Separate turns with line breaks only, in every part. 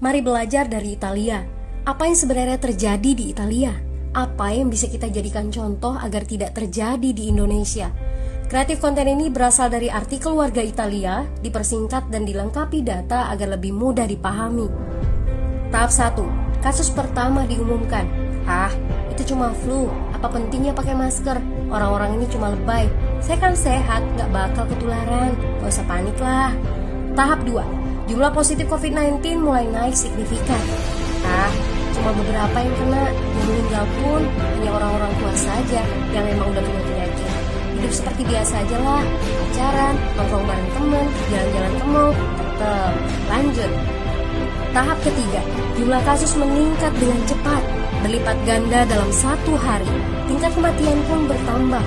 Mari belajar dari Italia. Apa yang sebenarnya terjadi di Italia? Apa yang bisa kita jadikan contoh agar tidak terjadi di Indonesia? Kreatif konten ini berasal dari artikel warga Italia, dipersingkat dan dilengkapi data agar lebih mudah dipahami. Tahap 1. Kasus pertama diumumkan. Itu cuma flu. Apa pentingnya pakai masker? Orang-orang ini cuma lebay. Saya kan sehat, gak bakal ketularan. Gak usah panik lah. Tahap 2. Jumlah positif COVID-19 mulai naik signifikan. Cuma beberapa yang kena. Yang meninggal pun hanya orang-orang tua saja yang emang udah punya penyakit. Hidup seperti biasa aja lah. Pacaran, nongkrong bareng temen, jalan-jalan ke mall. Tetep lanjut. Tahap ketiga, jumlah kasus meningkat dengan cepat, berlipat ganda dalam 1 hari. Tingkat kematian pun bertambah.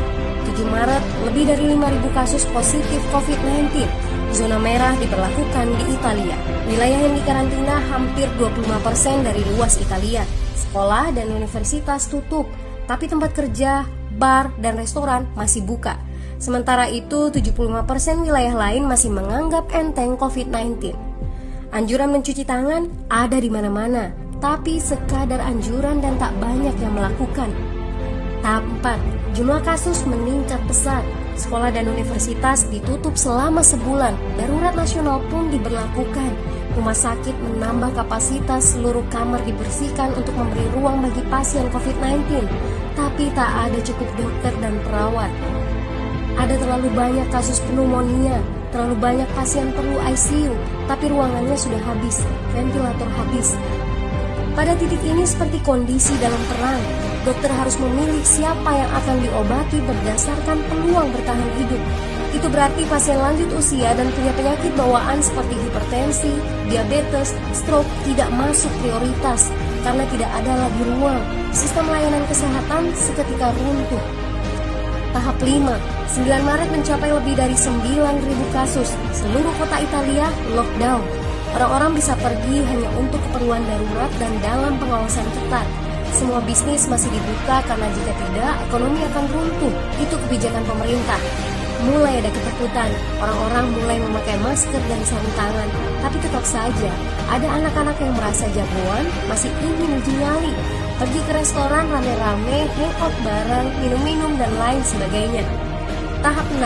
7 Maret, lebih dari 5.000 kasus positif COVID-19. Zona merah diberlakukan di Italia. Wilayah yang dikarantina hampir 25% dari luas Italia. Sekolah dan universitas tutup, tapi tempat kerja, bar, dan restoran masih buka. Sementara itu, 75% wilayah lain masih menganggap enteng COVID-19. Anjuran mencuci tangan ada di mana-mana, tapi sekadar anjuran dan tak banyak yang melakukan. Tahap 4. Jumlah kasus meningkat pesat. Sekolah dan universitas ditutup selama sebulan. Darurat nasional pun diberlakukan. Rumah sakit menambah kapasitas, seluruh kamar dibersihkan untuk memberi ruang bagi pasien COVID-19. Tapi tak ada cukup dokter dan perawat. Ada terlalu banyak kasus pneumonia, terlalu banyak pasien perlu ICU, tapi ruangannya sudah habis, ventilator habis. Pada titik ini seperti kondisi dalam perang, dokter harus memilih siapa yang akan diobati berdasarkan peluang bertahan hidup. Itu berarti pasien lanjut usia dan punya penyakit bawaan seperti hipertensi, diabetes, stroke tidak masuk prioritas karena tidak ada lagi ruang. Sistem layanan kesehatan seketika runtuh. Tahap 5. 9 Maret mencapai lebih dari 9.000 kasus. Seluruh kota Italia lockdown. Orang-orang bisa pergi hanya untuk keperluan darurat dan dalam pengawasan ketat. Semua bisnis masih dibuka karena jika tidak, ekonomi akan runtuh. Itu kebijakan pemerintah. Mulai ada ketakutan, orang-orang mulai memakai masker dan sarung tangan. Tapi tetap saja, ada anak-anak yang merasa jagoan, masih ingin uji nyali. Pergi ke restoran rame-rame, hangout bareng, minum-minum dan lain sebagainya. Tahap 6.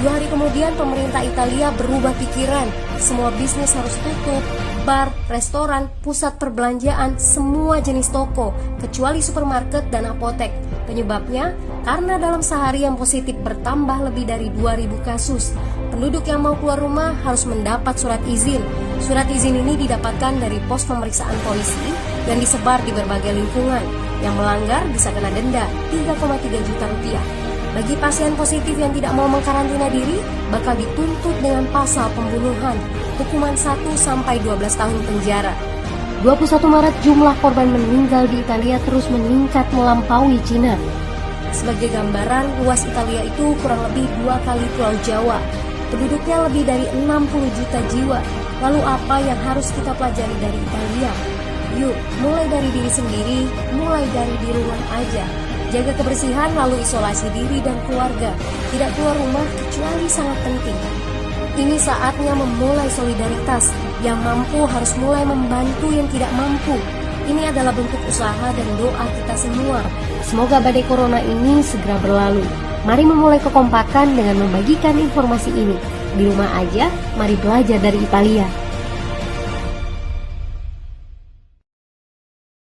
2 hari kemudian pemerintah Italia berubah pikiran. Semua bisnis harus tutup, bar, restoran, pusat perbelanjaan, semua jenis toko, kecuali supermarket dan apotek. Penyebabnya, karena dalam sehari yang positif bertambah lebih dari 2.000 kasus. Penduduk yang mau keluar rumah harus mendapat surat izin. Surat izin ini didapatkan dari pos pemeriksaan polisi yang disebar di berbagai lingkungan. Yang melanggar bisa kena denda 3,3 juta rupiah. Bagi pasien positif yang tidak mau mengkarantina diri, bakal dituntut dengan pasal pembunuhan, hukuman 1-12 tahun penjara. 21 Maret jumlah korban meninggal di Italia terus meningkat melampaui Cina. Sebagai gambaran, luas Italia itu kurang lebih 2 kali Pulau Jawa. Penduduknya lebih dari 60 juta jiwa. Lalu apa yang harus kita pelajari dari Italia? Yuk, mulai dari diri sendiri, mulai dari di rumah aja. Jaga kebersihan lalu isolasi diri dan keluarga. Tidak keluar rumah kecuali sangat penting. Ini saatnya memulai solidaritas. Yang mampu harus mulai membantu yang tidak mampu. Ini adalah bentuk usaha dan doa kita semua. Semoga badai corona ini segera berlalu. Mari memulai kekompakan dengan membagikan informasi ini. Di rumah aja, mari belajar dari Italia.